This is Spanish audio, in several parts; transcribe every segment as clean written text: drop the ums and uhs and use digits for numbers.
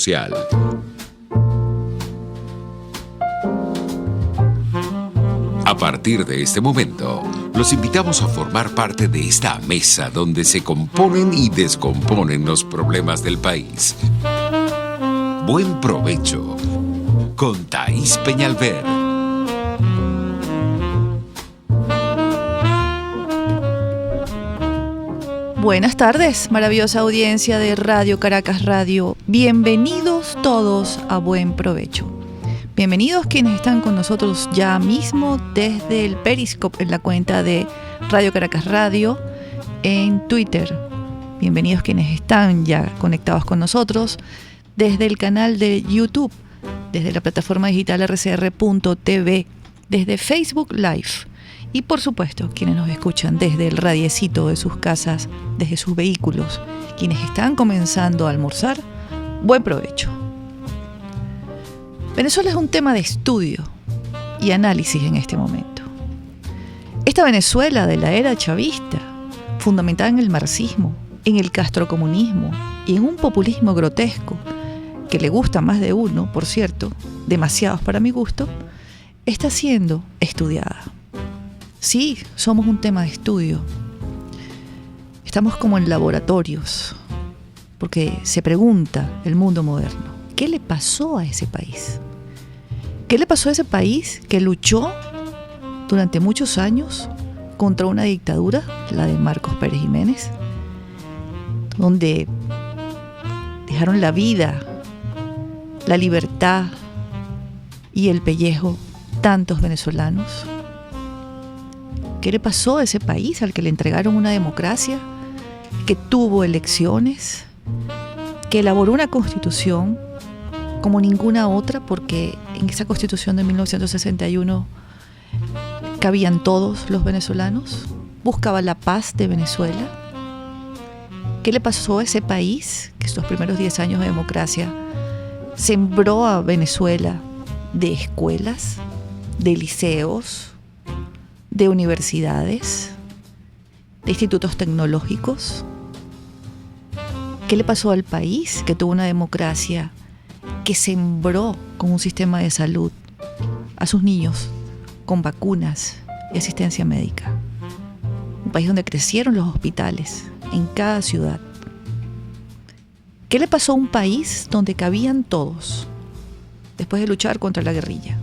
social. A partir de este momento, los invitamos a formar parte de esta mesa donde se componen y descomponen los problemas del país. Buen provecho con Thaís Peñalver. Buenas tardes, maravillosa audiencia de Radio Caracas Radio. Bienvenidos todos a Buen Provecho. Bienvenidos quienes están con nosotros ya mismo desde el Periscope en la cuenta de Radio Caracas Radio en Twitter. Bienvenidos quienes están ya conectados con nosotros desde el canal de YouTube, desde la plataforma digital rcr.tv, desde Facebook Live. Y por supuesto, quienes nos escuchan desde el radiecito de sus casas, desde sus vehículos, quienes están comenzando a almorzar, buen provecho. Venezuela es un tema de estudio y análisis en este momento. Esta Venezuela de la era chavista, fundamentada en el marxismo, en el castrocomunismo y en un populismo grotesco, que le gusta a más de uno, por cierto, demasiados para mi gusto, está siendo estudiada. Sí, somos un tema de estudio. Estamos como en laboratorios, porque se pregunta el mundo moderno, ¿qué le pasó a ese país? ¿Qué le pasó a ese país que luchó durante muchos años contra una dictadura, la de Marcos Pérez Jiménez, donde dejaron la vida, la libertad y el pellejo tantos venezolanos? ¿Qué le pasó a ese país al que le entregaron una democracia, que tuvo elecciones, que elaboró una constitución como ninguna otra, porque en esa constitución de 1961 cabían todos los venezolanos, buscaba la paz de Venezuela? ¿Qué le pasó a ese país que estos primeros 10 años de democracia sembró a Venezuela de escuelas, de liceos, de universidades, de institutos tecnológicos? ¿Qué le pasó al país que tuvo una democracia que sembró con un sistema de salud a sus niños con vacunas y asistencia médica? Un país donde crecieron los hospitales en cada ciudad. ¿Qué le pasó a un país donde cabían todos después de luchar contra la guerrilla?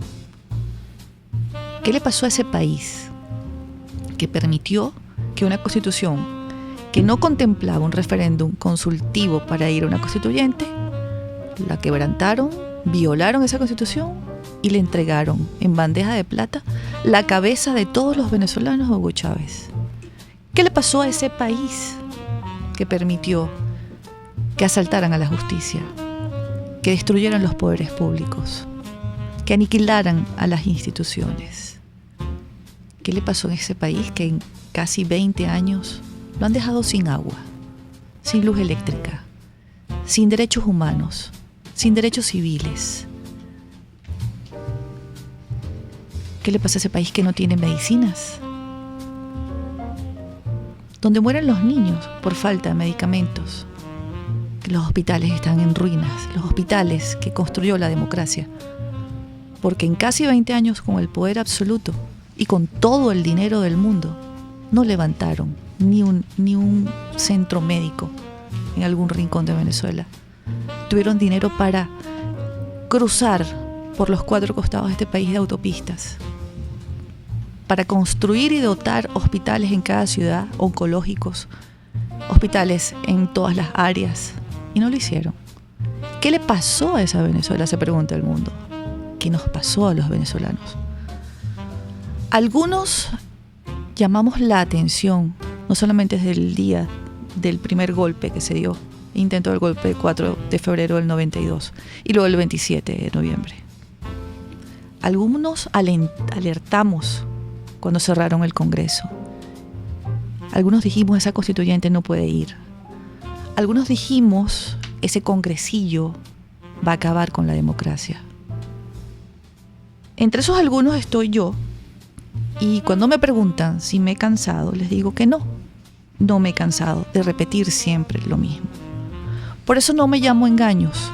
¿Qué le pasó a ese país que permitió que una constitución que no contemplaba un referéndum consultivo para ir a una constituyente, la quebrantaron, violaron esa constitución y le entregaron en bandeja de plata la cabeza de todos los venezolanos a Hugo Chávez? ¿Qué le pasó a ese país que permitió que asaltaran a la justicia, que destruyeran los poderes públicos, que aniquilaran a las instituciones? ¿Qué le pasó a ese país que en casi 20 años lo han dejado sin agua, sin luz eléctrica, sin derechos humanos, sin derechos civiles? ¿Qué le pasa a ese país que no tiene medicinas? Donde mueren los niños por falta de medicamentos. Los hospitales están en ruinas, los hospitales que construyó la democracia. Porque en casi 20 años, con el poder absoluto y con todo el dinero del mundo, no levantaron ni un centro médico en algún rincón de Venezuela. Tuvieron dinero para cruzar por los 4 costados de este país de autopistas, para construir y dotar hospitales en cada ciudad, oncológicos, hospitales en todas las áreas, y no lo hicieron. ¿Qué le pasó a esa Venezuela?, se pregunta el mundo. ¿Qué nos pasó a los venezolanos? Algunos llamamos la atención, no solamente desde el día del primer golpe que se dio, intento del golpe del 4 de febrero del 92 y luego el 27 de noviembre. Algunos alertamos cuando cerraron el Congreso. Algunos dijimos, esa constituyente no puede ir. Algunos dijimos, ese congresillo va a acabar con la democracia. Entre esos algunos estoy yo, y cuando me preguntan si me he cansado, les digo que no me he cansado de repetir siempre lo mismo. Por eso no me llamo engaños,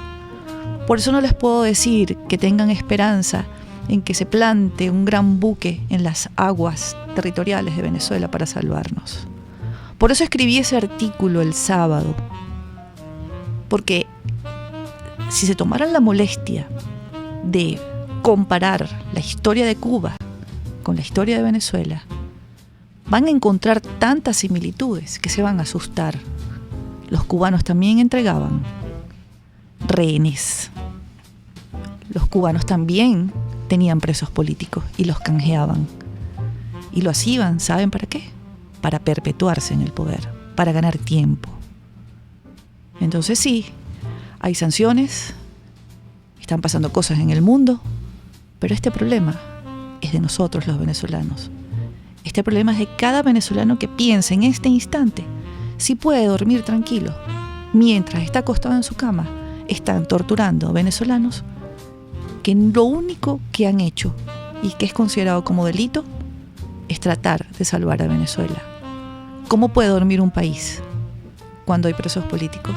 Por eso no les puedo decir que tengan esperanza en que se plante un gran buque en las aguas territoriales de Venezuela para salvarnos. Por eso escribí ese artículo el sábado, porque si se tomaran la molestia de comparar la historia de Cuba con la historia de Venezuela, van a encontrar tantas similitudes que se van a asustar. Los cubanos también entregaban rehenes. Los cubanos también tenían presos políticos y los canjeaban. Y lo hacían, ¿saben para qué? Para perpetuarse en el poder, para ganar tiempo. Entonces sí, hay sanciones, están pasando cosas en el mundo, pero este problema es de nosotros los venezolanos. Este problema es de cada venezolano que piensa en este instante si puede dormir tranquilo mientras está acostado en su cama. Están torturando a venezolanos que lo único que han hecho y que es considerado como delito es tratar de salvar a Venezuela. ¿Cómo puede dormir un país cuando hay presos políticos?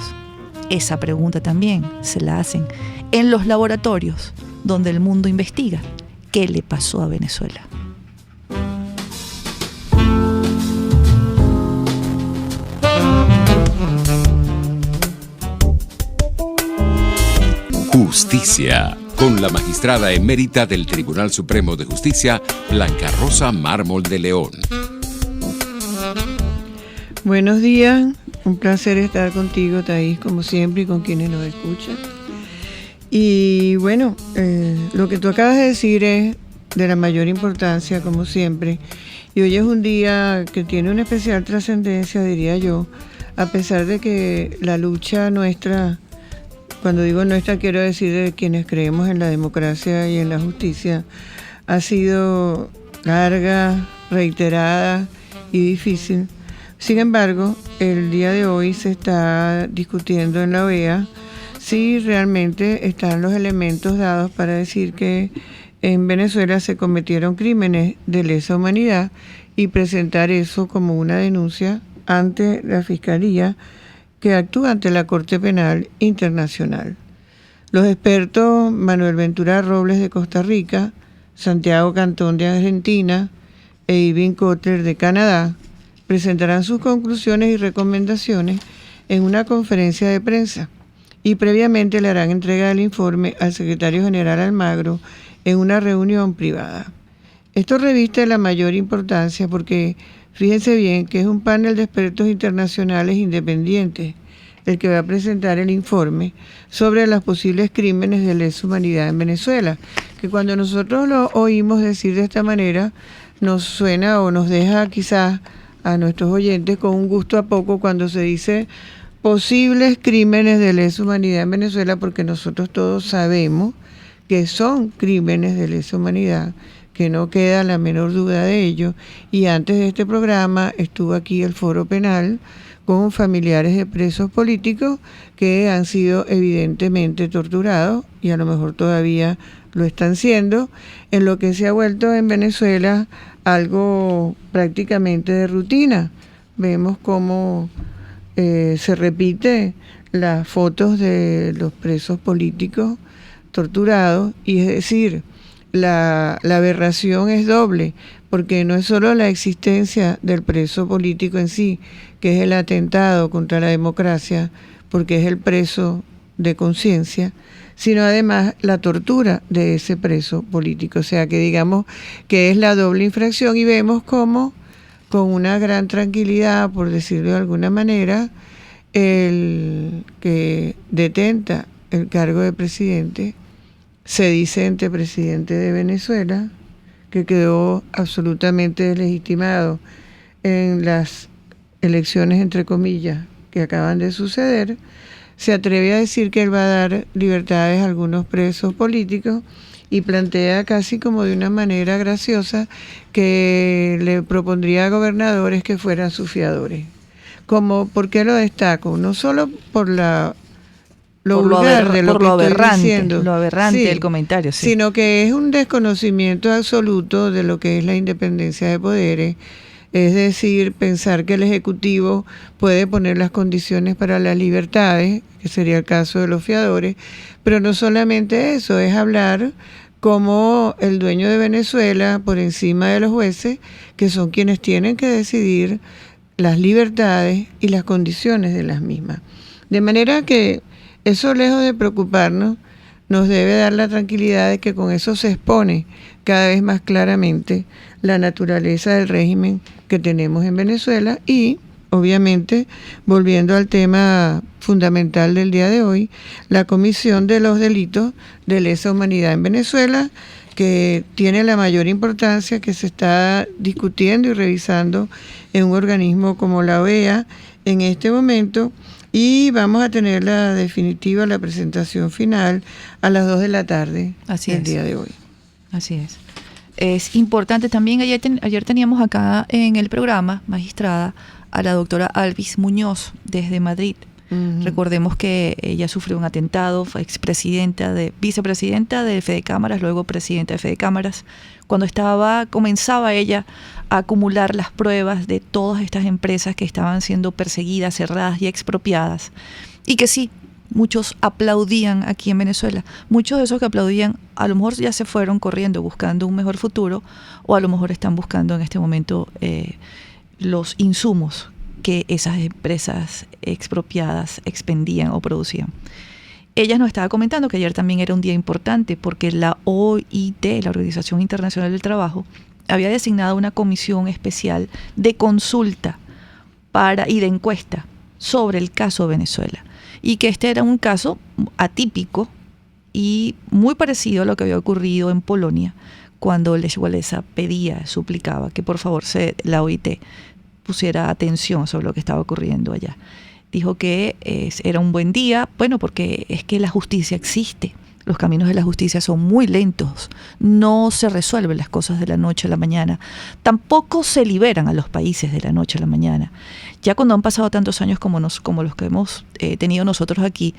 Esa pregunta también se la hacen en los laboratorios donde el mundo investiga qué le pasó a Venezuela. Justicia, con la magistrada emérita del Tribunal Supremo de Justicia, Blanca Rosa Mármol de León. Buenos días, un placer estar contigo, Thaís, como siempre, y con quienes nos escuchan. Y bueno, lo que tú acabas de decir es de la mayor importancia, como siempre, y hoy es un día que tiene una especial trascendencia, diría yo, a pesar de que la lucha nuestra, cuando digo nuestra quiero decir de quienes creemos en la democracia y en la justicia, ha sido larga, reiterada y difícil. Sin embargo, el día de hoy se está discutiendo en la OEA si realmente están los elementos dados para decir que en Venezuela se cometieron crímenes de lesa humanidad y presentar eso como una denuncia ante la Fiscalía que actúa ante la Corte Penal Internacional. Los expertos Manuel Ventura Robles de Costa Rica, Santiago Cantón de Argentina e Irving Kotler de Canadá presentarán sus conclusiones y recomendaciones en una conferencia de prensa y previamente le harán entrega del informe al secretario general Almagro en una reunión privada. Esto reviste la mayor importancia porque fíjense bien que es un panel de expertos internacionales independientes el que va a presentar el informe sobre los posibles crímenes de lesa humanidad en Venezuela, que cuando nosotros lo oímos decir de esta manera nos suena o nos deja quizás a nuestros oyentes con un gusto a poco cuando se dice posibles crímenes de lesa humanidad en Venezuela, porque nosotros todos sabemos que son crímenes de lesa humanidad, que no queda la menor duda de ello. Y antes de este programa estuvo aquí el Foro Penal con familiares de presos políticos que han sido evidentemente torturados y a lo mejor todavía lo están siendo, en lo que se ha vuelto en Venezuela algo prácticamente de rutina. Vemos cómo se repite las fotos de los presos políticos torturados, y es decir, la aberración es doble, porque no es solo la existencia del preso político en sí, que es el atentado contra la democracia, porque es el preso de conciencia, sino además la tortura de ese preso político. O sea que digamos que es la doble infracción, y vemos cómo con una gran tranquilidad, por decirlo de alguna manera, el que detenta el cargo de presidente se dice ente presidente de Venezuela, que quedó absolutamente deslegitimado en las elecciones, entre comillas, que acaban de suceder, se atreve a decir que él va a dar libertades a algunos presos políticos y plantea casi como de una manera graciosa que le propondría a gobernadores que fueran sus fiadores. ¿Por qué lo destaco? No solo por lo vulgar de lo que estoy diciendo, lo aberrante sí, del comentario, sí, sino que es un desconocimiento absoluto de lo que es la independencia de poderes, Es decir, pensar que el Ejecutivo puede poner las condiciones para las libertades, que sería el caso de los fiadores, pero no solamente eso, es hablar como el dueño de Venezuela por encima de los jueces, que son quienes tienen que decidir las libertades y las condiciones de las mismas. De manera que eso, lejos de preocuparnos, nos debe dar la tranquilidad de que con eso se expone cada vez más claramente la naturaleza del régimen que tenemos en Venezuela y, obviamente, volviendo al tema fundamental del día de hoy, la comisión de los delitos de lesa humanidad en Venezuela, que tiene la mayor importancia, que se está discutiendo y revisando en un organismo como la OEA en este momento, y vamos a tener la definitiva, la presentación final a las 2 de la tarde del día de hoy. Así es. Es importante también, ayer teníamos acá en el programa, magistrada, a la doctora Alvis Muñoz desde Madrid. Uh-huh. Recordemos que ella sufrió un atentado, fue vicepresidenta de Fedecámaras, luego presidenta de Fedecámaras. Cuando comenzaba ella a acumular las pruebas de todas estas empresas que estaban siendo perseguidas, cerradas y expropiadas. Y que sí, muchos aplaudían aquí en Venezuela. Muchos de esos que aplaudían a lo mejor ya se fueron corriendo buscando un mejor futuro, o a lo mejor están buscando en este momento los insumos que esas empresas expropiadas expendían o producían. Ella nos estaba comentando que ayer también era un día importante porque la OIT, la Organización Internacional del Trabajo, había designado una comisión especial de consulta y de encuesta sobre el caso Venezuela. Y que este era un caso atípico y muy parecido a lo que había ocurrido en Polonia, cuando Lech Walesa suplicaba que por favor la OIT pusiera atención sobre lo que estaba ocurriendo allá. Dijo que era un buen día, bueno, porque es que la justicia existe. Los caminos de la justicia son muy lentos. No se resuelven las cosas de la noche a la mañana. Tampoco se liberan a los países de la noche a la mañana. Ya cuando han pasado tantos años como los que hemos tenido nosotros aquí,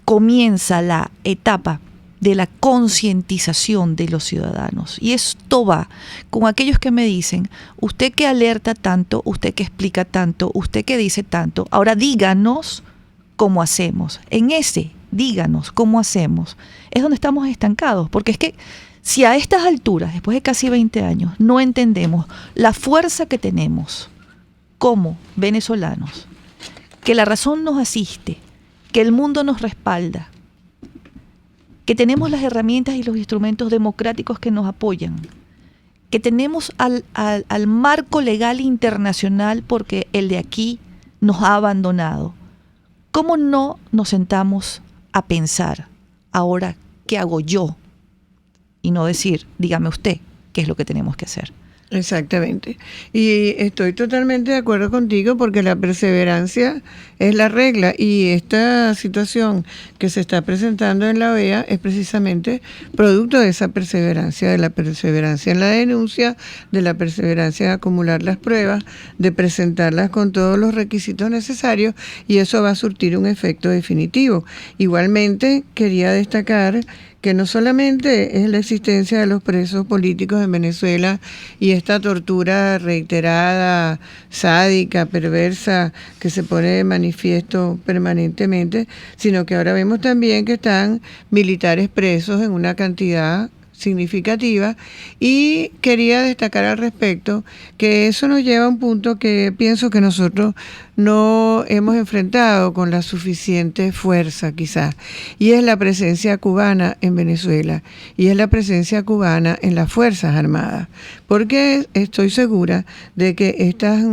comienza la etapa de la concientización de los ciudadanos. Y esto va con aquellos que me dicen, usted que alerta tanto, usted que explica tanto, usted que dice tanto, ahora díganos cómo hacemos. En ese díganos cómo hacemos es donde estamos estancados, porque es que si a estas alturas, después de casi 20 años, no entendemos la fuerza que tenemos como venezolanos, que la razón nos asiste, que el mundo nos respalda, que tenemos las herramientas y los instrumentos democráticos que nos apoyan, que tenemos al marco legal internacional porque el de aquí nos ha abandonado. ¿Cómo no nos sentamos a pensar, ahora, qué hago yo? Y no decir, dígame usted, qué es lo que tenemos que hacer. Exactamente. Y estoy totalmente de acuerdo contigo porque la perseverancia es la regla y esta situación que se está presentando en la OEA es precisamente producto de esa perseverancia, de la perseverancia en la denuncia, de la perseverancia en acumular las pruebas, de presentarlas con todos los requisitos necesarios y eso va a surtir un efecto definitivo. Igualmente, quería destacar que no solamente es la existencia de los presos políticos en Venezuela y esta tortura reiterada, sádica, perversa, que se pone de manifiesto permanentemente, sino que ahora vemos también que están militares presos en una cantidad significativa y quería destacar al respecto que eso nos lleva a un punto que pienso que nosotros no hemos enfrentado con la suficiente fuerza quizás, y es la presencia cubana en Venezuela y es la presencia cubana en las Fuerzas Armadas, porque estoy segura de que estas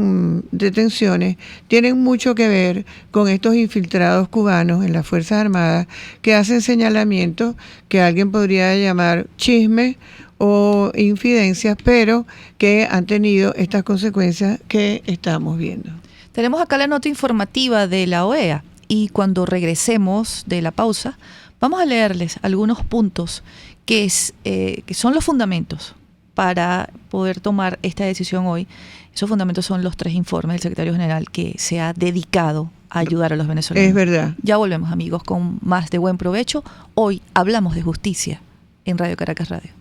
detenciones tienen mucho que ver con estos infiltrados cubanos en las Fuerzas Armadas que hacen señalamientos que alguien podría llamar chisme o infidencias, pero que han tenido estas consecuencias que estamos viendo. Tenemos acá la nota informativa de la OEA y cuando regresemos de la pausa vamos a leerles algunos puntos que son los fundamentos para poder tomar esta decisión hoy. Esos fundamentos son los 3 informes del secretario general que se ha dedicado a ayudar a los venezolanos. Es verdad. Ya volvemos, amigos, con más de Buen Provecho. Hoy hablamos de justicia en Radio Caracas Radio.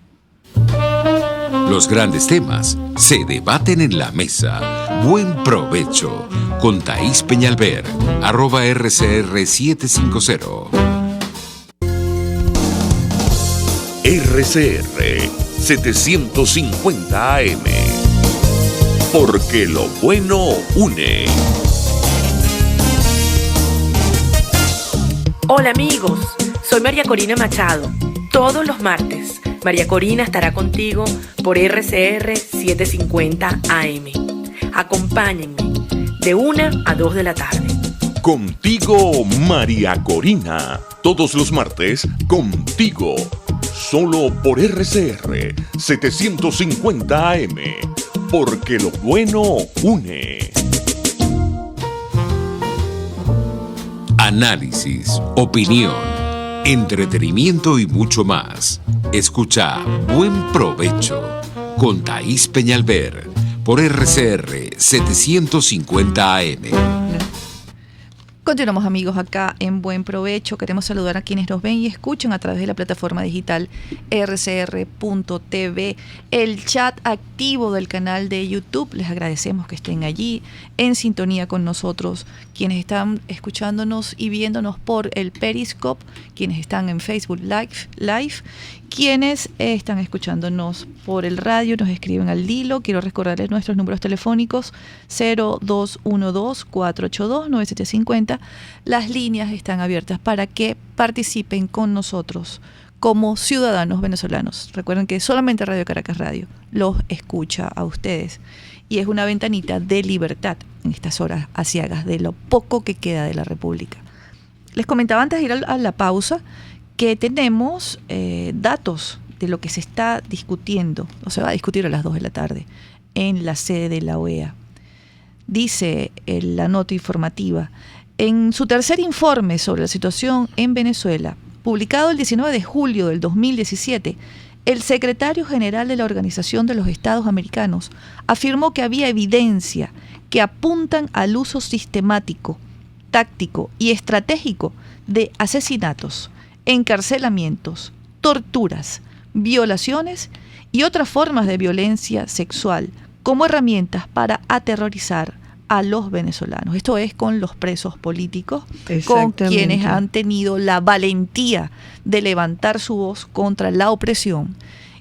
Los grandes temas se debaten en la mesa. Buen provecho con Thaís Peñalver, @RCR750. RCR 750 AM. Porque lo bueno une. Hola amigos, soy María Corina Machado. Todos los martes, María Corina estará contigo por RCR 750 AM. Acompáñenme de 1 a 2 de la tarde. Contigo, María Corina. Todos los martes, contigo. Solo por RCR 750 AM. Porque lo bueno une. Análisis, opinión, entretenimiento y mucho más. Escucha Buen Provecho con Thaís Peñalver por RCR 750 AM. Continuamos amigos acá en Buen Provecho. Queremos saludar a quienes nos ven y escuchan a través de la plataforma digital rcr.tv, el chat activo del canal de YouTube. Les agradecemos que estén allí en sintonía con nosotros, quienes están escuchándonos y viéndonos por el Periscope, quienes están en Facebook Live, quienes están escuchándonos por el radio, nos escriben al hilo. Quiero recordarles nuestros números telefónicos 0212-482-9750. Las líneas están abiertas para que participen con nosotros como ciudadanos venezolanos. Recuerden que solamente Radio Caracas Radio los escucha a ustedes y es una ventanita de libertad en estas horas aciagas de lo poco que queda de la República. Les comentaba antes de ir a la pausa que tenemos datos de lo que se está discutiendo, o se va a discutir a las 2 de la tarde, en la sede de la OEA. Dice la nota informativa, en su tercer informe sobre la situación en Venezuela, publicado el 19 de julio del 2017, el secretario general de la Organización de los Estados Americanos afirmó que había evidencia que apuntan al uso sistemático, táctico y estratégico de asesinatos, encarcelamientos, torturas, violaciones y otras formas de violencia sexual como herramientas para aterrorizar a los venezolanos. Esto es con los presos políticos, con quienes han tenido la valentía de levantar su voz contra la opresión.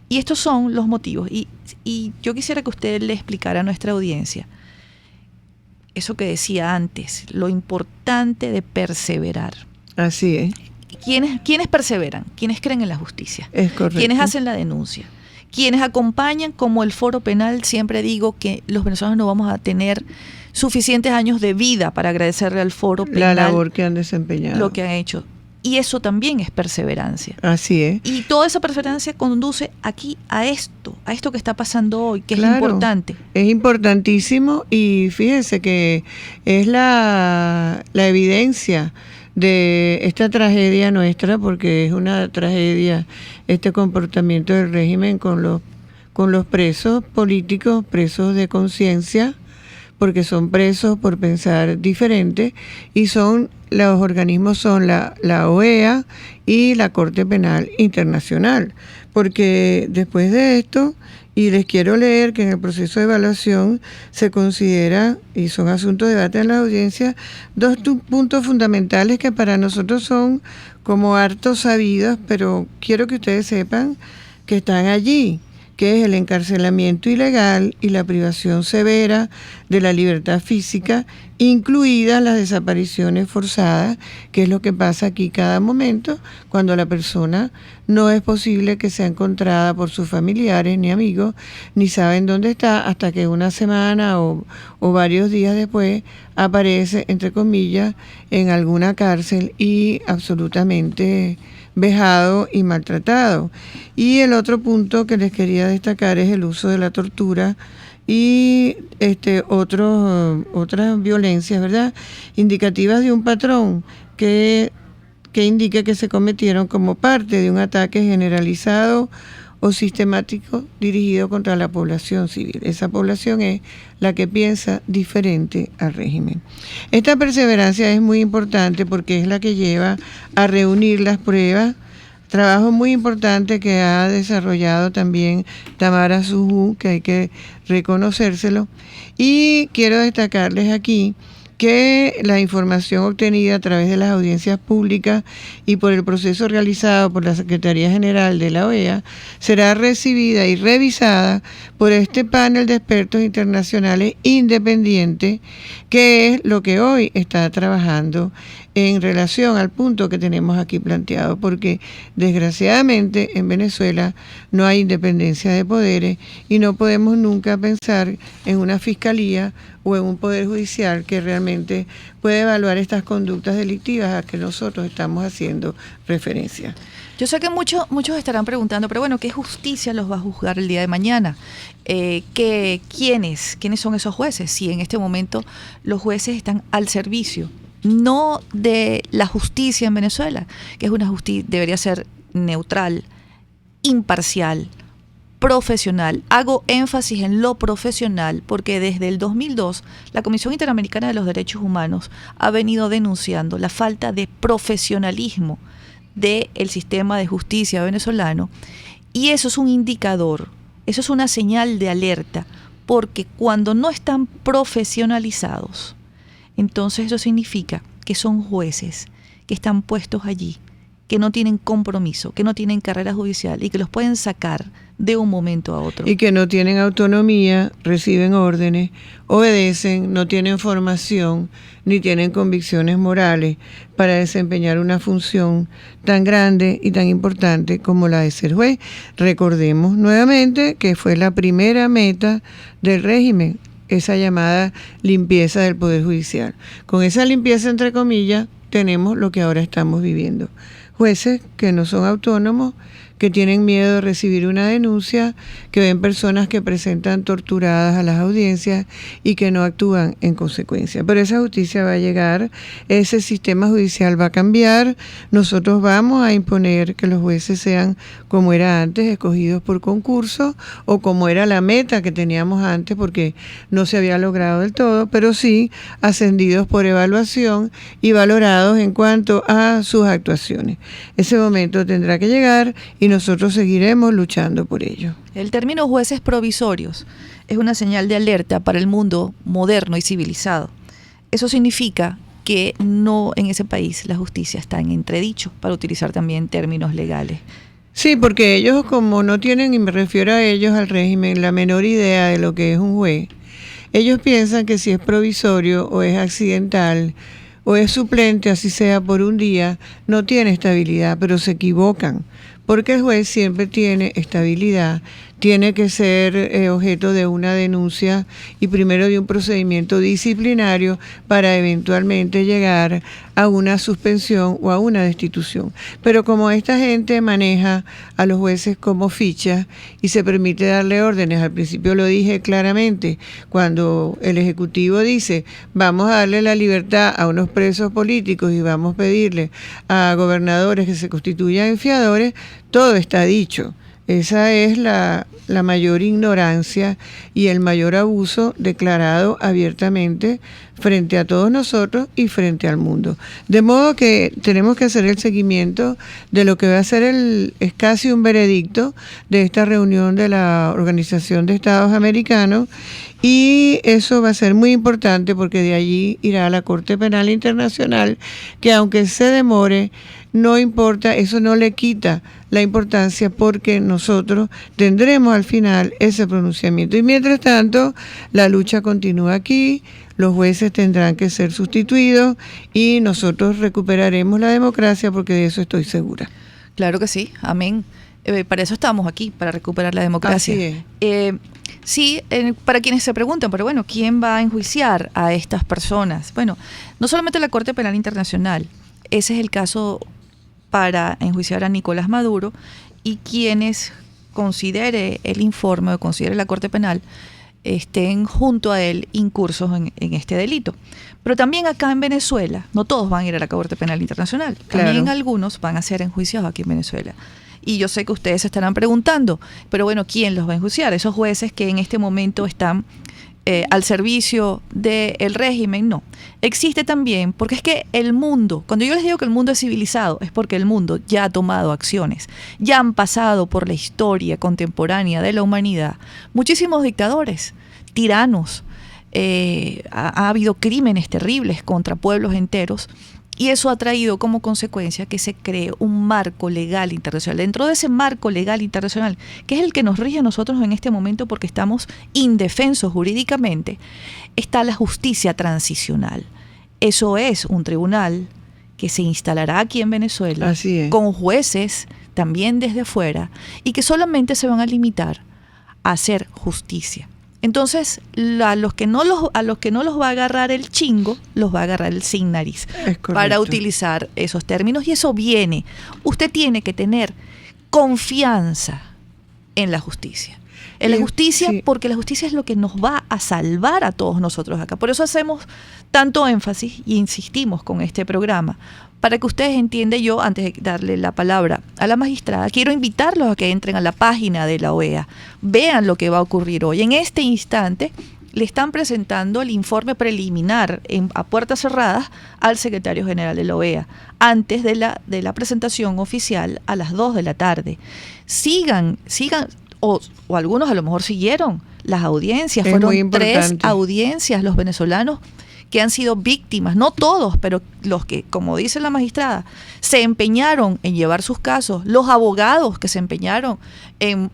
Y estos son los motivos. Y yo quisiera que usted le explicara a nuestra audiencia eso que decía antes, lo importante de perseverar. Así es. ¿Quiénes perseveran? ¿Quiénes creen en la justicia? Es correcto. ¿Quiénes hacen la denuncia? ¿Quiénes acompañan? Como el Foro Penal, siempre digo que los venezolanos no vamos a tener suficientes años de vida para agradecerle al Foro Penal la labor que han desempeñado, lo que han hecho. Y eso también es perseverancia. Así es. Y toda esa perseverancia conduce aquí a esto que está pasando hoy, que claro, es importante. Es importantísimo y fíjense que es la evidencia de esta tragedia nuestra, porque es una tragedia este comportamiento del régimen con los presos políticos, presos de conciencia, porque son presos por pensar diferente, y los organismos son la OEA y la Corte Penal Internacional, porque después de esto, y les quiero leer que en el proceso de evaluación se considera, y son asuntos de debate en la audiencia, 2 puntos fundamentales que para nosotros son como hartos sabidos, pero quiero que ustedes sepan que están allí, que es el encarcelamiento ilegal y la privación severa de la libertad física, incluidas las desapariciones forzadas, que es lo que pasa aquí cada momento, cuando la persona no es posible que sea encontrada por sus familiares ni amigos, ni saben dónde está, hasta que una semana o varios días después aparece, entre comillas, en alguna cárcel y absolutamente vejado y maltratado. Y el otro punto que les quería destacar es el uso de la tortura y otras violencias, ¿verdad?, indicativas de un patrón que indica que se cometieron como parte de un ataque generalizado o sistemático dirigido contra la población civil. Esa población es la que piensa diferente al régimen. Esta perseverancia es muy importante porque es la que lleva a reunir las pruebas, Trabajo muy importante que ha desarrollado también Tamara Sujú, que hay que reconocérselo. Y quiero destacarles aquí que la información obtenida a través de las audiencias públicas y por el proceso realizado por la Secretaría General de la OEA será recibida y revisada por este panel de expertos internacionales independiente, que es lo que hoy está trabajando en relación al punto que tenemos aquí planteado, porque desgraciadamente en Venezuela no hay independencia de poderes y no podemos nunca pensar en una fiscalía o en un poder judicial que realmente puede evaluar estas conductas delictivas a que nosotros estamos haciendo referencia. Yo sé que muchos estarán preguntando, pero bueno, ¿qué justicia los va a juzgar el día de mañana? ¿Quiénes son esos jueces? Si en este momento los jueces están al servicio, no de la justicia en Venezuela, que es una justicia, debería ser neutral, imparcial, profesional. Hago énfasis en lo profesional porque desde el 2002 la Comisión Interamericana de los Derechos Humanos ha venido denunciando la falta de profesionalismo del sistema de justicia venezolano, y eso es un indicador, eso es una señal de alerta, porque cuando no están profesionalizados, entonces eso significa que son jueces que están puestos allí, que no tienen compromiso, que no tienen carrera judicial y que los pueden sacar de un momento a otro. Y que no tienen autonomía, reciben órdenes, obedecen, no tienen formación, ni tienen convicciones morales para desempeñar una función tan grande y tan importante como la de ser juez. Recordemos nuevamente que fue la primera meta del régimen, esa llamada limpieza del Poder Judicial. Con esa limpieza, entre comillas, tenemos lo que ahora estamos viviendo. Jueces que no son autónomos, que tienen miedo de recibir una denuncia, que ven personas que presentan torturadas a las audiencias y que no actúan en consecuencia. Pero esa justicia va a llegar, ese sistema judicial va a cambiar, nosotros vamos a imponer que los jueces sean como era antes, escogidos por concurso, o como era la meta que teníamos antes, porque no se había logrado del todo, pero sí ascendidos por evaluación y valorados en cuanto a sus actuaciones. Ese momento tendrá que llegar y nosotros seguiremos luchando por ello. El término jueces provisorios es una señal de alerta para el mundo moderno y civilizado. Eso significa que no en ese país la justicia está en entredicho, para utilizar también términos legales. Sí, porque ellos, como no tienen, y me refiero a ellos, al régimen, la menor idea de lo que es un juez, ellos piensan que si es provisorio o es accidental o es suplente, así sea por un día, no tiene estabilidad, pero se equivocan. Porque el juez siempre tiene estabilidad, tiene que ser objeto de una denuncia y primero de un procedimiento disciplinario para eventualmente llegar a una suspensión o a una destitución. Pero como esta gente maneja a los jueces como fichas y se permite darle órdenes, al principio lo dije claramente, cuando el Ejecutivo dice vamos a darle la libertad a unos presos políticos y vamos a pedirle a gobernadores que se constituyan fiadores, todo está dicho. Esa es la mayor ignorancia y el mayor abuso declarado abiertamente frente a todos nosotros y frente al mundo. De modo que tenemos que hacer el seguimiento de lo que va a ser es casi un veredicto de esta reunión de la Organización de Estados Americanos, y eso va a ser muy importante porque de allí irá a la Corte Penal Internacional, que aunque se demore, no importa, eso no le quita la importancia porque nosotros tendremos al final ese pronunciamiento. Y mientras tanto, la lucha continúa aquí, los jueces tendrán que ser sustituidos y nosotros recuperaremos la democracia porque de eso estoy segura. Claro que sí, amén. Para eso estamos aquí, para recuperar la democracia. Así es. Sí, para quienes se preguntan, pero bueno, ¿quién va a enjuiciar a estas personas? Bueno, no solamente la Corte Penal Internacional, ese es el caso para enjuiciar a Nicolás Maduro, y quienes considere el informe o considere la Corte Penal estén junto a él incursos en este delito. Pero también acá en Venezuela, no todos van a ir a la Corte Penal Internacional, también Claro. algunos van a ser enjuiciados aquí en Venezuela. Y yo sé que ustedes se estarán preguntando, pero bueno, ¿quién los va a enjuiciar? Esos jueces que en este momento están al servicio del régimen, no. Existe también, porque es que el mundo, cuando yo les digo que el mundo es civilizado, es porque el mundo ya ha tomado acciones, ya han pasado por la historia contemporánea de la humanidad muchísimos dictadores, tiranos, ha habido crímenes terribles contra pueblos enteros, y eso ha traído como consecuencia que se cree un marco legal internacional. Dentro de ese marco legal internacional, que es el que nos rige a nosotros en este momento porque estamos indefensos jurídicamente, está la justicia transicional. Eso es un tribunal que se instalará aquí en Venezuela, con jueces también desde fuera, y que solamente se van a limitar a hacer justicia. Entonces, a los que no los va a agarrar el chingo, los va a agarrar el sin nariz, para utilizar esos términos, y eso viene. Usted tiene que tener confianza en la justicia. En la justicia, sí, porque la justicia es lo que nos va a salvar a todos nosotros acá. Por eso hacemos tanto énfasis y insistimos con este programa, para que ustedes entiendan. Yo, antes de darle la palabra a la magistrada, quiero invitarlos a que entren a la página de la OEA, vean lo que va a ocurrir hoy. En este instante le están presentando el informe preliminar a puertas cerradas al secretario general de la OEA, antes de la presentación oficial a las 2 de la tarde. Sigan, o algunos a lo mejor siguieron las audiencias, fueron 3 audiencias los venezolanos que han sido víctimas, no todos, pero los que, como dice la magistrada, se empeñaron en llevar sus casos, los abogados que se empeñaron en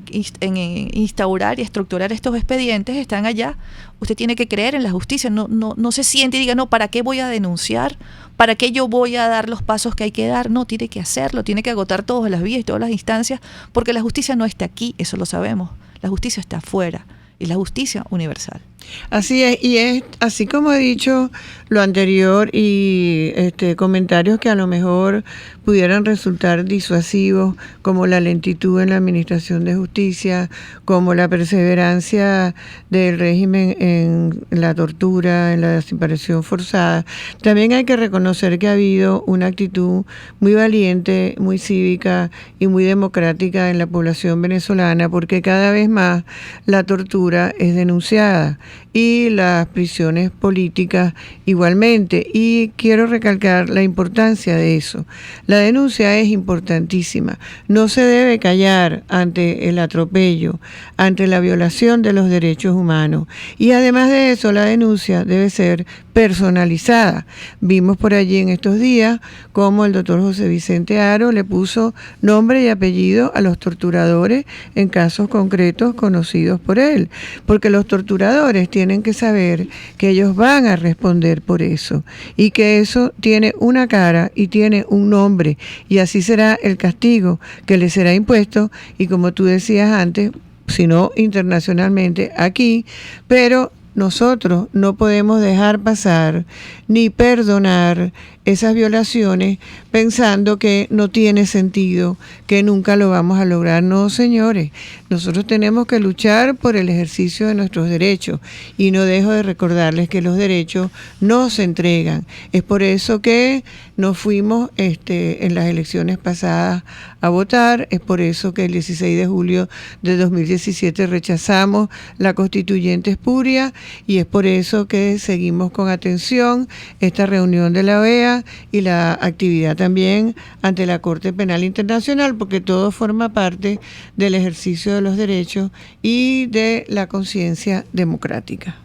instaurar y estructurar estos expedientes están allá. Usted tiene que creer en la justicia, no se siente y diga, no, ¿para qué voy a denunciar? ¿Para qué yo voy a dar los pasos que hay que dar? No, tiene que hacerlo, tiene que agotar todas las vías y todas las instancias, porque la justicia no está aquí, eso lo sabemos, la justicia está afuera, y la justicia universal. Así es, y es así como he dicho lo anterior, y comentarios que a lo mejor pudieran resultar disuasivos, como la lentitud en la administración de justicia, como la perseverancia del régimen en la tortura, en la desaparición forzada. También hay que reconocer que ha habido una actitud muy valiente, muy cívica y muy democrática en la población venezolana, porque cada vez más la tortura es denunciada y las prisiones políticas igualmente. Y quiero recalcar la importancia de eso. La denuncia es importantísima. No se debe callar ante el atropello, ante la violación de los derechos humanos. Y además de eso, la denuncia debe ser personalizada. Vimos por allí en estos días cómo el doctor José Vicente Haro le puso nombre y apellido a los torturadores en casos concretos conocidos por él, porque los torturadores tienen que saber que ellos van a responder por eso, y que eso tiene una cara y tiene un nombre, y así será el castigo que le será impuesto, y como tú decías antes, si no internacionalmente, aquí, pero nosotros no podemos dejar pasar ni perdonar esas violaciones pensando que no tiene sentido, que nunca lo vamos a lograr. No, señores, nosotros tenemos que luchar por el ejercicio de nuestros derechos, y no dejo de recordarles que los derechos no se entregan. Es por eso que nos fuimos en las elecciones pasadas a votar, es por eso que el 16 de julio de 2017 rechazamos la constituyente espuria, y es por eso que seguimos con atención esta reunión de la OEA y la actividad también ante la Corte Penal Internacional, porque todo forma parte del ejercicio de los derechos y de la conciencia democrática.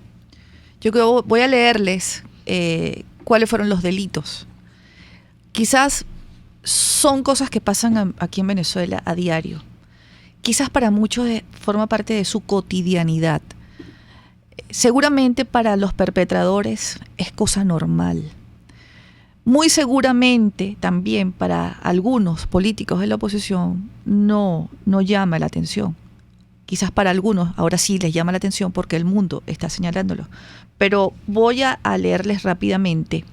Yo voy a leerles cuáles fueron los delitos. Quizás son cosas que pasan aquí en Venezuela a diario. Quizás para muchos forma parte de su cotidianidad. Seguramente para los perpetradores es cosa normal. Muy seguramente también para algunos políticos de la oposición no llama la atención. Quizás para algunos ahora sí les llama la atención porque el mundo está señalándolo. Pero voy a leerles rápidamente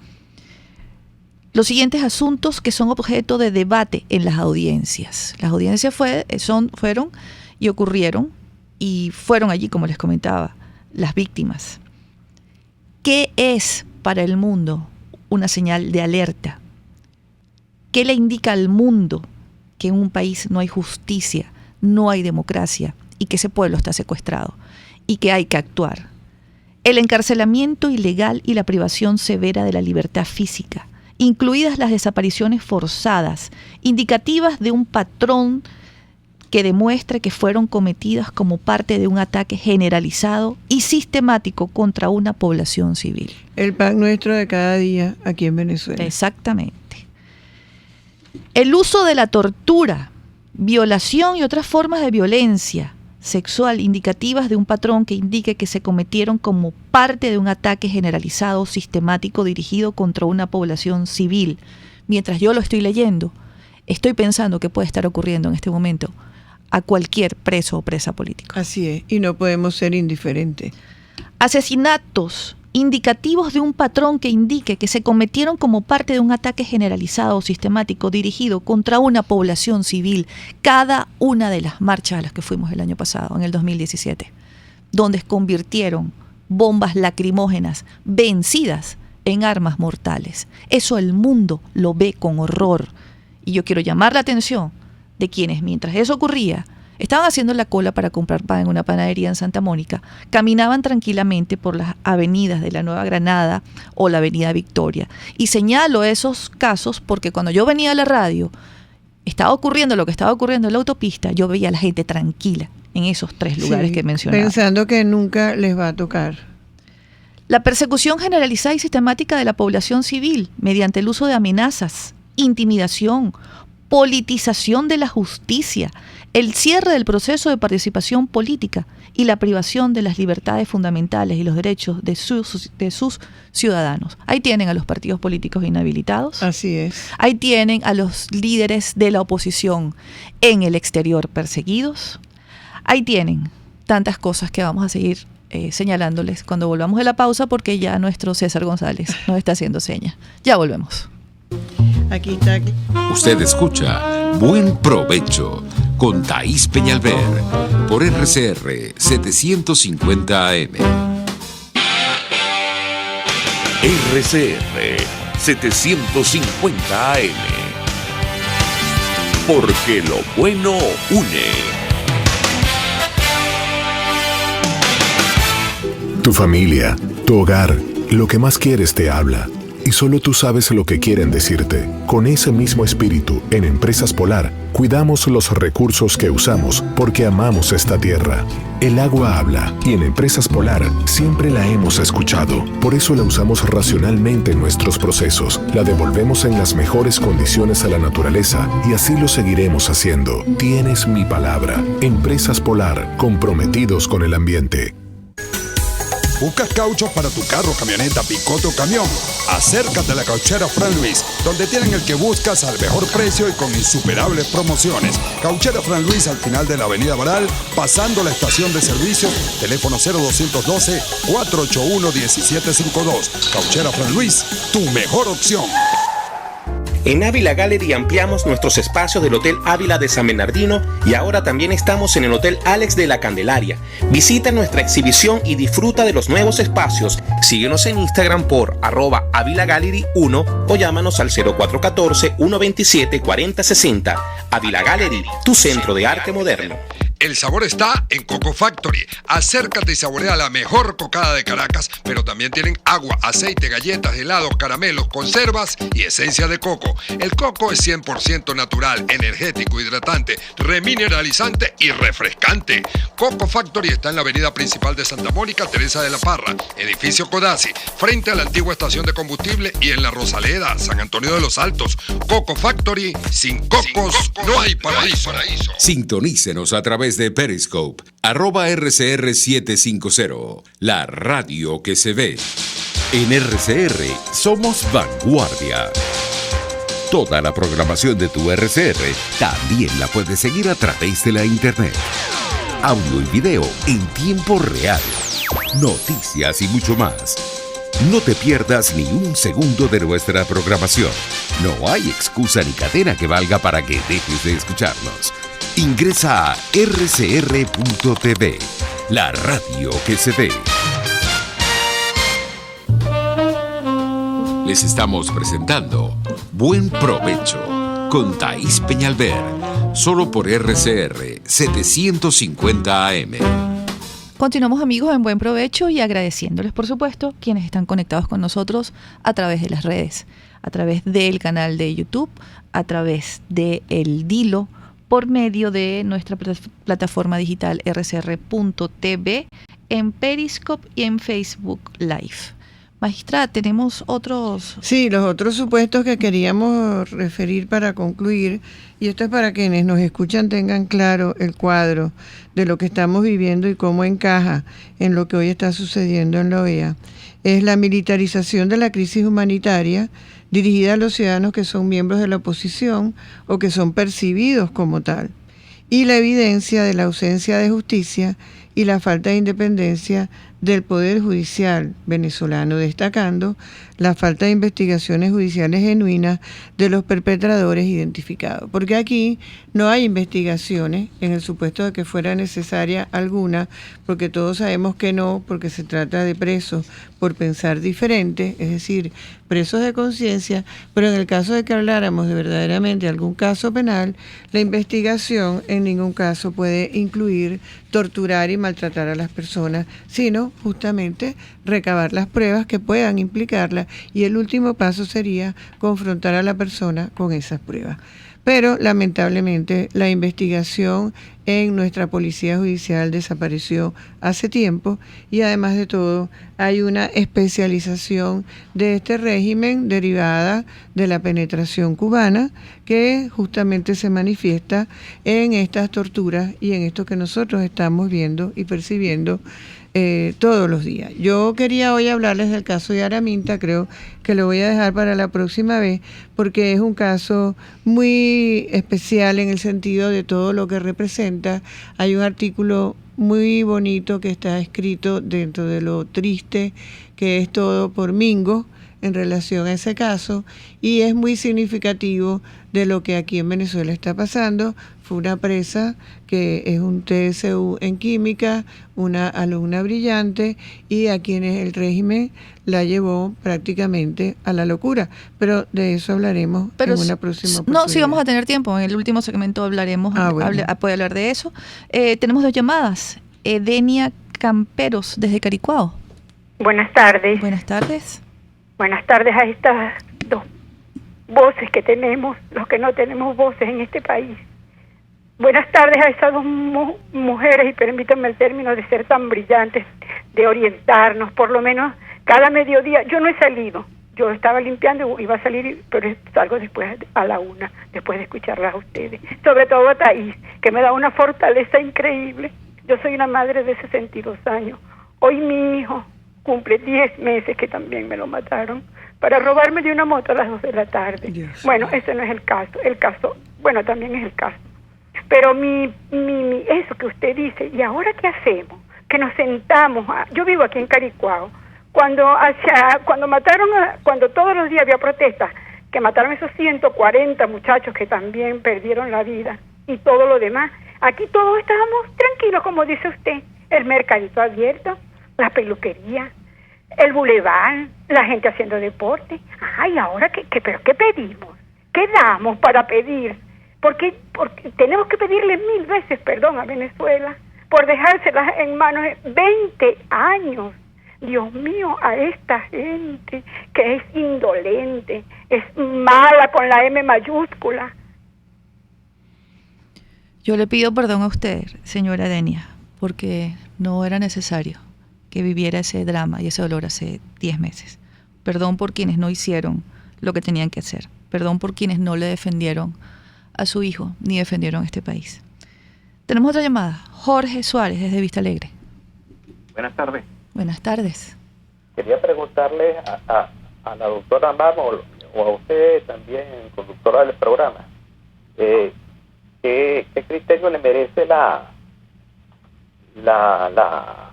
los siguientes asuntos que son objeto de debate en las audiencias. Las audiencias fueron y ocurrieron, y fueron allí, como les comentaba, las víctimas. ¿Qué es para el mundo una señal de alerta? ¿Qué le indica al mundo que en un país no hay justicia, no hay democracia y que ese pueblo está secuestrado y que hay que actuar? el encarcelamiento ilegal y la privación severa de la libertad física, incluidas las desapariciones forzadas, indicativas de un patrón que demuestre que fueron cometidas como parte de un ataque generalizado y sistemático contra una población civil. El pan nuestro de cada día aquí en Venezuela. Exactamente. El uso de la tortura, violación y otras formas de violencia sexual indicativas de un patrón que indique que se cometieron como parte de un ataque generalizado, sistemático, dirigido contra una población civil. Mientras yo lo estoy leyendo, estoy pensando que puede estar ocurriendo en este momento a cualquier preso o presa política. Así es, y no podemos ser indiferentes. Asesinatos indicativos de un patrón que indique que se cometieron como parte de un ataque generalizado o sistemático dirigido contra una población civil. Cada una de las marchas a las que fuimos el año pasado, en el 2017, donde convirtieron bombas lacrimógenas vencidas en armas mortales. Eso el mundo lo ve con horror. Y yo quiero llamar la atención de quienes, mientras eso ocurría, estaban haciendo la cola para comprar pan en una panadería en Santa Mónica, caminaban tranquilamente por las avenidas de la Nueva Granada o la Avenida Victoria. Y señalo esos casos porque cuando yo venía a la radio, estaba ocurriendo lo que estaba ocurriendo en la autopista, yo veía a la gente tranquila en esos 3 lugares que mencionaba. Pensando que nunca les va a tocar. La persecución generalizada y sistemática de la población civil mediante el uso de amenazas, intimidación, politización de la justicia, el cierre del proceso de participación política y la privación de las libertades fundamentales y los derechos de sus ciudadanos. Ahí tienen a los partidos políticos inhabilitados. Así es. Ahí tienen a los líderes de la oposición en el exterior perseguidos. Ahí tienen tantas cosas que vamos a seguir señalándoles cuando volvamos de la pausa, porque ya nuestro César González nos está haciendo señas. Ya volvemos. Aquí está. Usted escucha Buen Provecho con Thaís Peñalver por RCR 750 AM. RCR 750 AM. Porque lo bueno une. Tu familia, tu hogar, lo que más quieres te habla. Y solo tú sabes lo que quieren decirte. Con ese mismo espíritu, en Empresas Polar, cuidamos los recursos que usamos porque amamos esta tierra. El agua habla y en Empresas Polar siempre la hemos escuchado. Por eso la usamos racionalmente en nuestros procesos. La devolvemos en las mejores condiciones a la naturaleza y así lo seguiremos haciendo. Tienes mi palabra. Empresas Polar, comprometidos con el ambiente. ¿Buscas cauchos para tu carro, camioneta, picote o camión? Acércate a la Cauchera Fran Luis, donde tienen el que buscas al mejor precio y con insuperables promociones. Cauchera Fran Luis al final de la Avenida Baral, pasando la estación de servicio, teléfono 0212-481-1752. Cauchera Fran Luis, tu mejor opción. En Ávila Gallery ampliamos nuestros espacios del Hotel Ávila de San Bernardino y ahora también estamos en el Hotel Alex de la Candelaria. Visita nuestra exhibición y disfruta de los nuevos espacios. Síguenos en Instagram por @AvilaGallery1 o llámanos al 0414-127-4060. Ávila Gallery, tu centro de arte moderno. El sabor está en Coco Factory. Acércate y saborea la mejor cocada de Caracas, pero también tienen agua, aceite, galletas, helados, caramelos, conservas y esencia de coco. El coco es 100% natural, energético, hidratante, remineralizante y refrescante. Coco Factory está en la avenida principal de Santa Mónica, Teresa de la Parra, edificio Codazzi, frente a la antigua estación de combustible y en la Rosaleda, San Antonio de los Altos. Coco Factory, sin cocos no hay paraíso. Sintonícenos a través de Periscope, @RCR750, la radio que se ve. En RCR somos vanguardia. Toda la programación de tu RCR también la puedes seguir a través de la internet. Audio y video en tiempo real, noticias y mucho más. No te pierdas ni un segundo de nuestra programación. No hay excusa ni cadena que valga para que dejes de escucharnos. Ingresa a rcr.tv, la radio que se ve. Les estamos presentando Buen Provecho con Thaís Peñalver, solo por RCR 750 AM. Continuamos, amigos, en buen provecho y agradeciéndoles, por supuesto, quienes están conectados con nosotros a través de las redes, a través del canal de YouTube, a través de el Dilo, por medio de nuestra plataforma digital rcr.tv, en Periscope y en Facebook Live. Magistrada, tenemos otros... Sí, los otros supuestos que queríamos referir para concluir, y esto es para quienes nos escuchan tengan claro el cuadro de lo que estamos viviendo y cómo encaja en lo que hoy está sucediendo en la OEA, es la militarización de la crisis humanitaria dirigida a los ciudadanos que son miembros de la oposición o que son percibidos como tal, y la evidencia de la ausencia de justicia y la falta de independencia del Poder Judicial venezolano, destacando la falta de investigaciones judiciales genuinas de los perpetradores identificados. Porque aquí no hay investigaciones en el supuesto de que fuera necesaria alguna, porque todos sabemos que no, porque se trata de presos por pensar diferente, es decir, presos de conciencia, pero en el caso de que habláramos de verdaderamente algún caso penal, la investigación en ningún caso puede incluir torturar y maltratar a las personas, sino justamente recabar las pruebas que puedan implicarla, y el último paso sería confrontar a la persona con esas pruebas. Pero lamentablemente la investigación en nuestra policía judicial desapareció hace tiempo, y además de todo hay una especialización de este régimen derivada de la penetración cubana que justamente se manifiesta en estas torturas y en esto que nosotros estamos viendo y percibiendo todos los días. Yo quería hoy hablarles del caso de Araminta, creo que lo voy a dejar para la próxima vez, porque es un caso muy especial en el sentido de todo lo que representa. Hay un artículo muy bonito que está escrito dentro de lo triste que es todo por Mingo en relación a ese caso, y es muy significativo de lo que aquí en Venezuela está pasando. Fue una presa que es un TSU en química, una alumna brillante, y a quienes el régimen la llevó prácticamente a la locura. Pero de eso hablaremos en una próxima oportunidad. No, sí vamos a tener tiempo. En el último segmento hablaremos, puede hablar de eso. Tenemos 2 llamadas. Edenia Camperos, desde Caricuao. Buenas tardes. Buenas tardes. Buenas tardes a estas 2 voces que tenemos, los que no tenemos voces en este país. Buenas tardes a esas 2 mujeres, y permítanme el término de ser tan brillantes, de orientarnos, por lo menos cada mediodía. Yo no he salido, yo estaba limpiando, iba a salir, pero salgo después a la 1, después de escucharlas a ustedes. Sobre todo a Thaís, que me da una fortaleza increíble. Yo soy una madre de 62 años. Hoy mi hijo cumple 10 meses que también me lo mataron para robarme de una moto a las 2 de la tarde. Dios. Bueno, ese no es el caso. El caso, bueno, también es el caso. Pero eso que usted dice, ¿y ahora qué hacemos? Que nos sentamos, yo vivo aquí en Caricuao, cuando mataron, cuando todos los días había protestas, que mataron esos 140 muchachos que también perdieron la vida, y todo lo demás, aquí todos estábamos tranquilos, como dice usted, el mercadito abierto, la peluquería, el bulevar, la gente haciendo deporte. Ay, ahora pero ¿qué pedimos? ¿Qué damos para pedir? Porque tenemos que pedirle 1000 veces perdón a Venezuela por dejárselas en manos de 20 años. Dios mío, a esta gente que es indolente, es mala con la M mayúscula. Yo le pido perdón a usted, señora Edenia, porque no era necesario que viviera ese drama y ese dolor hace 10 meses. Perdón por quienes no hicieron lo que tenían que hacer. Perdón por quienes no le defendieron a su hijo ni defendieron este país. Tenemos otra llamada. Jorge Suárez, desde Vista Alegre. Buenas tardes. Buenas tardes. Quería preguntarle a la doctora Mamo o a usted también, conductora del programa, ¿qué criterio le merece la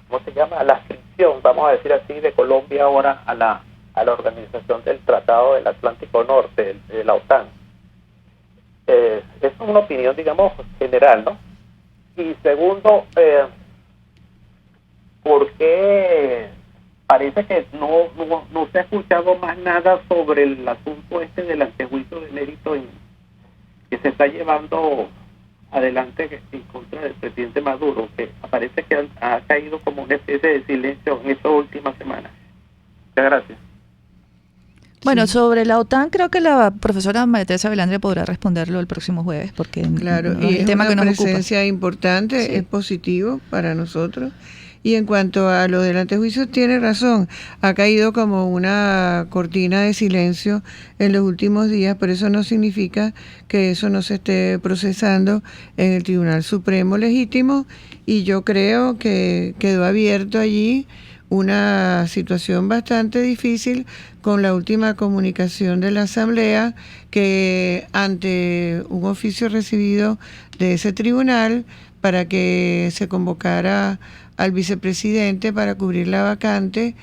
¿cómo se llama? La adscripción, vamos a decir así, de Colombia ahora a la organización del Tratado del Atlántico Norte, de la OTAN. Es una opinión, digamos, general, ¿no? Y segundo, ¿por qué parece que no se ha escuchado más nada sobre el asunto del antejuicio de mérito que se está llevando adelante en contra del presidente Maduro, que parece que ha caído como una especie de silencio en estas últimas semanas? Muchas gracias. Bueno, sobre la OTAN creo que la profesora María Teresa Velandre podrá responderlo el próximo jueves, porque claro, no y es el tema que nos ocupa. Es una presencia importante, sí. Es positivo para nosotros. Y en cuanto a lo del antejuicio, tiene razón, ha caído como una cortina de silencio en los últimos días, pero eso no significa que eso no se esté procesando en el Tribunal Supremo Legítimo, y yo creo que quedó abierto allí una situación bastante difícil con la última comunicación de la Asamblea, que ante un oficio recibido de ese tribunal para que se convocara al vicepresidente para cubrir la vacante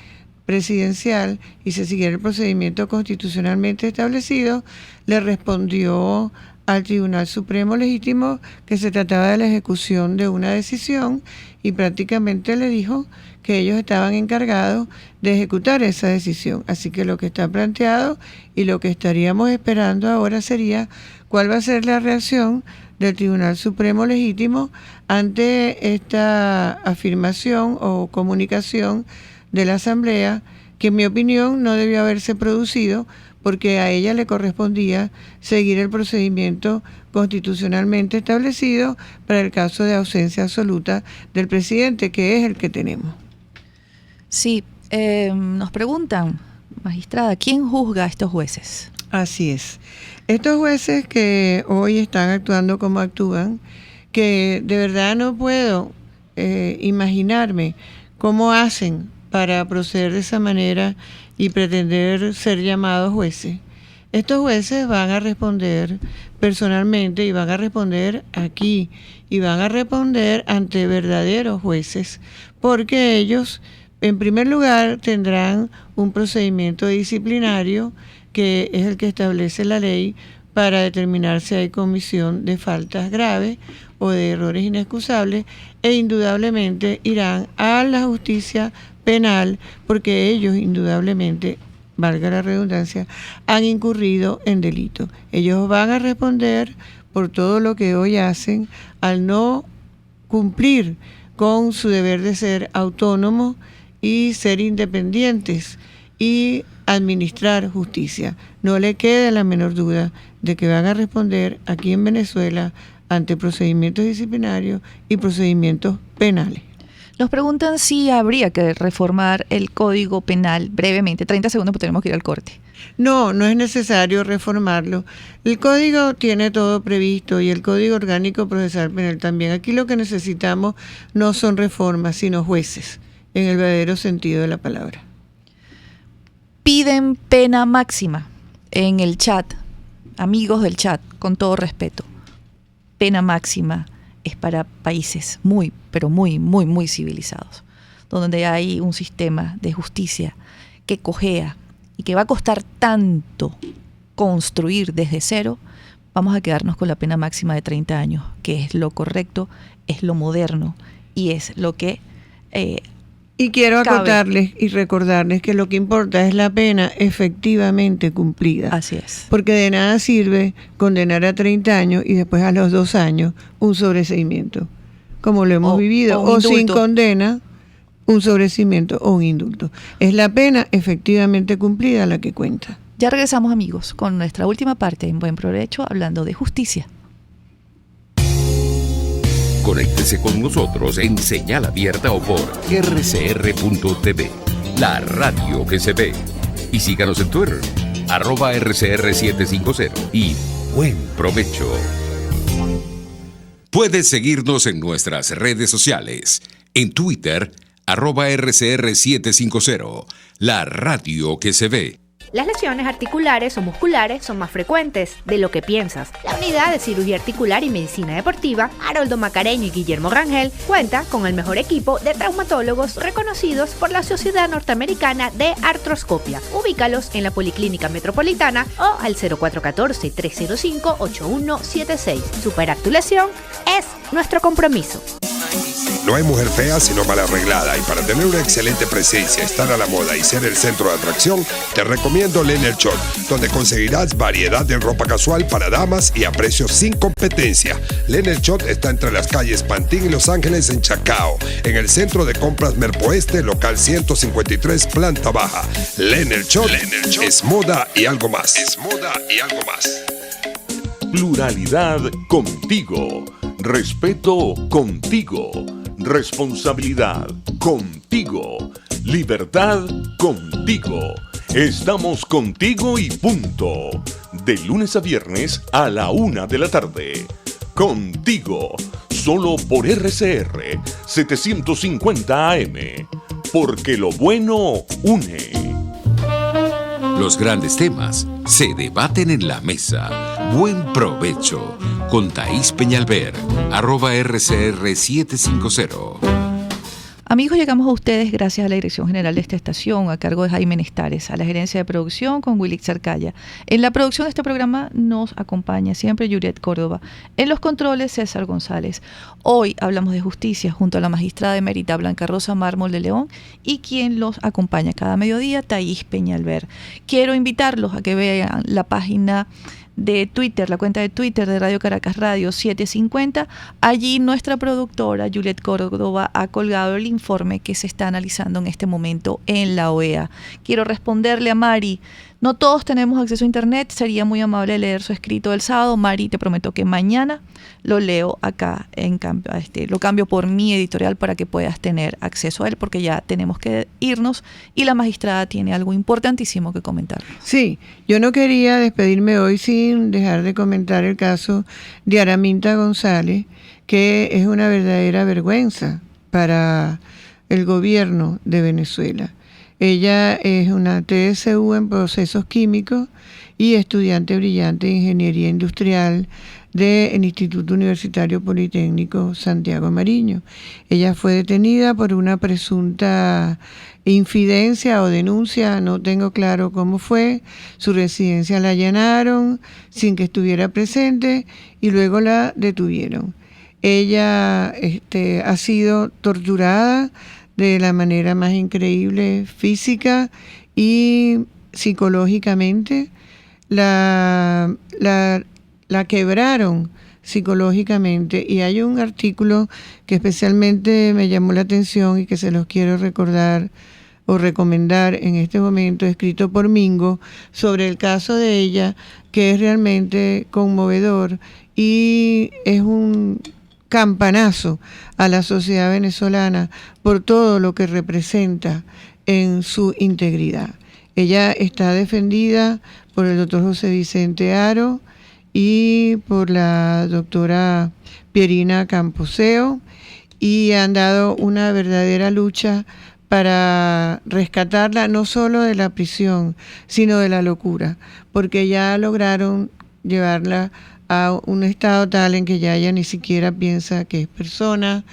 presidencial y se siguiera el procedimiento constitucionalmente establecido, le respondió al Tribunal Supremo Legítimo que se trataba de la ejecución de una decisión, y prácticamente le dijo que ellos estaban encargados de ejecutar esa decisión. Así que lo que está planteado y lo que estaríamos esperando ahora sería cuál va a ser la reacción del Tribunal Supremo Legítimo ante esta afirmación o comunicación de la Asamblea, que en mi opinión no debió haberse producido, porque a ella le correspondía seguir el procedimiento constitucionalmente establecido para el caso de ausencia absoluta del presidente, que es el que tenemos. Sí, nos preguntan, magistrada, ¿quién juzga a estos jueces? Así es. Estos jueces que hoy están actuando como actúan, que de verdad no puedo imaginarme cómo hacen para proceder de esa manera y pretender ser llamados jueces. Estos jueces van a responder personalmente y van a responder aquí y van a responder ante verdaderos jueces, porque ellos, en primer lugar, tendrán un procedimiento disciplinario que es el que establece la ley para determinar si hay comisión de faltas graves o de errores inexcusables, e indudablemente irán a la justicia penal, porque ellos indudablemente, valga la redundancia, han incurrido en delito. Ellos van a responder por todo lo que hoy hacen al no cumplir con su deber de ser autónomos y ser independientes y administrar justicia. No le quede la menor duda de que van a responder aquí en Venezuela ante procedimientos disciplinarios y procedimientos penales. Nos preguntan si habría que reformar el Código Penal brevemente. 30 segundos, porque tenemos que ir al corte. No, no es necesario reformarlo. El Código tiene todo previsto, y el Código Orgánico Procesal Penal también. Aquí lo que necesitamos no son reformas, sino jueces, en el verdadero sentido de la palabra. Piden pena máxima en el chat. Amigos del chat, con todo respeto. Pena máxima es para países muy, pero muy, muy, muy civilizados, donde hay un sistema de justicia que cojea y que va a costar tanto construir desde cero. Vamos a quedarnos con la pena máxima de 30 años, que es lo correcto, es lo moderno y es lo que y quiero cabe. acotarles y recordarles que lo que importa es la pena efectivamente cumplida. Así es. Porque de nada sirve condenar a 30 años y después a los 2 años un sobreseimiento, como lo hemos vivido, o sin condena, un sobreseimiento o un indulto. Es la pena efectivamente cumplida la que cuenta. Ya regresamos, amigos, con nuestra última parte en Buen Provecho, hablando de justicia. Conéctese con nosotros en señal abierta o por rcr.tv, la radio que se ve. Y síganos en Twitter, @rcr750. Y buen provecho. Puedes seguirnos en nuestras redes sociales. En Twitter, @rcr750, la radio que se ve. Las lesiones articulares o musculares son más frecuentes de lo que piensas. La Unidad de Cirugía Articular y Medicina Deportiva, Haroldo Macareño y Guillermo Rangel, cuenta con el mejor equipo de traumatólogos reconocidos por la Sociedad Norteamericana de Artroscopia. Ubícalos en la Policlínica Metropolitana o al 0414-305-8176. Superar tu lesión es nuestro compromiso. No hay mujer fea sino mal arreglada, y para tener una excelente presencia, estar a la moda y ser el centro de atracción, te recomiendo Lenel Shop, donde conseguirás variedad de ropa casual para damas y a precios sin competencia. Lenel Shop está entre las calles Pantín y Los Ángeles en Chacao, en el centro de compras Merpoeste, local 153, planta baja. Lenel Shop es moda y algo más. Es moda y algo más. Pluralidad contigo. Respeto contigo. Responsabilidad contigo. Libertad contigo. Estamos contigo y punto. De lunes a viernes a la 1 de la tarde. Contigo. Solo por RCR 750 AM. Porque lo bueno une. Los grandes temas se debaten en la mesa. Buen provecho con Thaís Peñalver, @RCR750. Amigos, llegamos a ustedes gracias a la Dirección General de esta estación, a cargo de Jaime Nestares, a la gerencia de producción con Willy Cercaya. En la producción de este programa nos acompaña siempre Juliet Córdoba. En los controles, César González. Hoy hablamos de justicia junto a la magistrada emérita Blanca Rosa Mármol de León y quien los acompaña cada mediodía, Thaís Peñalver. Quiero invitarlos a que vean la página de Twitter, la cuenta de Twitter de Radio Caracas Radio 750. Allí nuestra productora Juliet Córdoba ha colgado el informe que se está analizando en este momento en la OEA. Quiero responderle a Mari. No todos tenemos acceso a internet, sería muy amable leer su escrito del sábado. Mari, te prometo que mañana lo leo acá, lo cambio por mi editorial para que puedas tener acceso a él, porque ya tenemos que irnos y la magistrada tiene algo importantísimo que comentar. Sí, yo no quería despedirme hoy sin dejar de comentar el caso de Araminta González, que es una verdadera vergüenza para el gobierno de Venezuela. Ella es una TSU en procesos químicos y estudiante brillante de Ingeniería Industrial del Instituto Universitario Politécnico Santiago Mariño. Ella fue detenida por una presunta infidencia o denuncia, no tengo claro cómo fue. Su residencia la allanaron sin que estuviera presente y luego la detuvieron. Ella ha sido torturada de la manera más increíble, física y psicológicamente. La quebraron psicológicamente, y hay un artículo que especialmente me llamó la atención y que se los quiero recordar o recomendar en este momento, escrito por Mingo, sobre el caso de ella, que es realmente conmovedor y es un campanazo a la sociedad venezolana por todo lo que representa en su integridad. Ella está defendida por el doctor José Vicente Haro y por la doctora Pierina Camposeo, y han dado una verdadera lucha para rescatarla no solo de la prisión, sino de la locura, porque ya lograron llevarla a un estado tal en que ya ella ni siquiera piensa que es persona,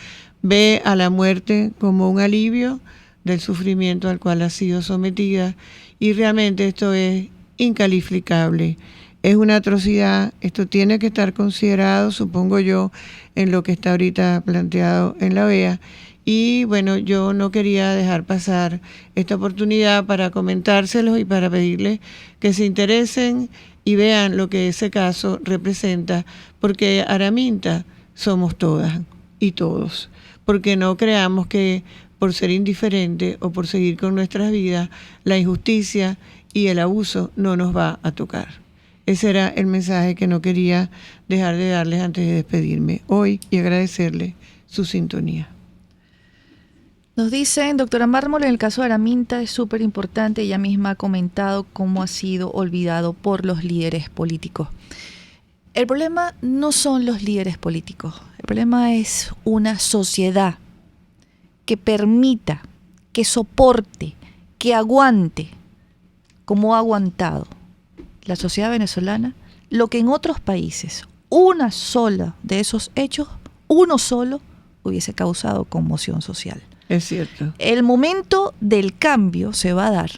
ve a la muerte como un alivio del sufrimiento al cual ha sido sometida, y realmente esto es incalificable. Es una atrocidad, esto tiene que estar considerado, supongo yo, en lo que está ahorita planteado en la OEA. Y bueno, yo no quería dejar pasar esta oportunidad para comentárselos y para pedirles que se interesen y vean lo que ese caso representa, porque Araminta somos todas y todos, porque no creamos que por ser indiferente o por seguir con nuestras vidas, la injusticia y el abuso no nos va a tocar. Ese era el mensaje que no quería dejar de darles antes de despedirme hoy y agradecerles su sintonía. Nos dicen, doctora Mármol, en el caso de Araminta es súper importante, ella misma ha comentado cómo ha sido olvidado por los líderes políticos. El problema no son los líderes políticos, el problema es una sociedad que permita, que soporte, que aguante, como ha aguantado la sociedad venezolana, lo que en otros países, una sola de esos hechos, uno solo, hubiese causado conmoción social. Es cierto. El momento del cambio se va a dar,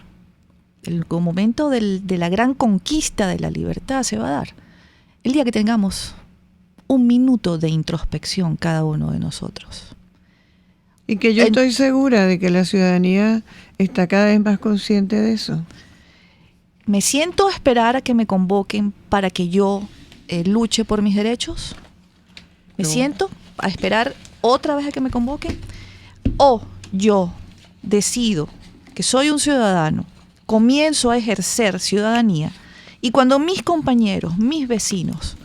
el momento de la gran conquista de la libertad se va a dar el día que tengamos un minuto de introspección cada uno de nosotros. Y que yo estoy segura de que la ciudadanía está cada vez más consciente de eso. ¿Me siento a esperar a que me convoquen para que yo luche por mis derechos? ¿Me siento a esperar otra vez a que me convoquen? ¿O yo decido que soy un ciudadano, comienzo a ejercer ciudadanía y cuando mis compañeros, mis vecinos,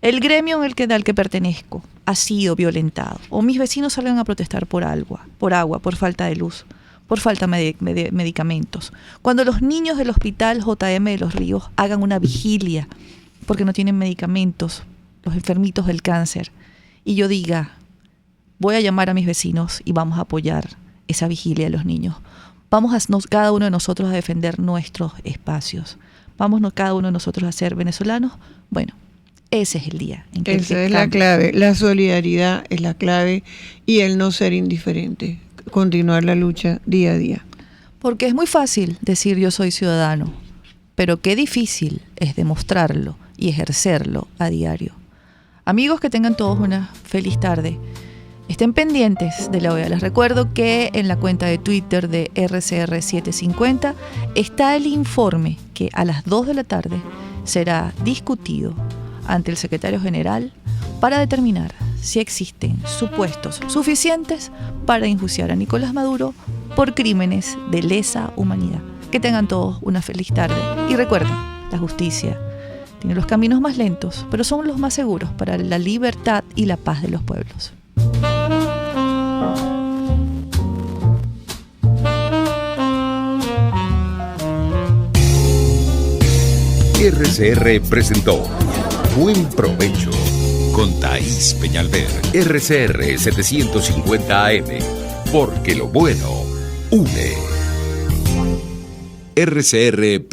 el gremio al que pertenezco ha sido violentado o mis vecinos salgan a protestar por agua, por falta de luz, por falta de medicamentos, cuando los niños del hospital JM de Los Ríos hagan una vigilia porque no tienen medicamentos, los enfermitos del cáncer, y yo diga, voy a llamar a mis vecinos y vamos a apoyar esa vigilia de los niños. Vamos cada uno de nosotros a defender nuestros espacios. Vamos cada uno de nosotros a ser venezolanos. Bueno, ese es el día en que esa es la clave. La solidaridad es la clave y el no ser indiferente. Continuar la lucha día a día. Porque es muy fácil decir yo soy ciudadano, pero qué difícil es demostrarlo y ejercerlo a diario. Amigos, que tengan todos una feliz tarde. Estén pendientes de la OEA. Les recuerdo que en la cuenta de Twitter de RCR750 está el informe que a las 2 de la tarde será discutido ante el secretario general para determinar si existen supuestos suficientes para enjuiciar a Nicolás Maduro por crímenes de lesa humanidad. Que tengan todos una feliz tarde. Y recuerden, la justicia tiene los caminos más lentos, pero son los más seguros para la libertad y la paz de los pueblos. RCR presentó Buen Provecho con Thaís Peñalver. RCR 750 AM, porque lo bueno une. RCR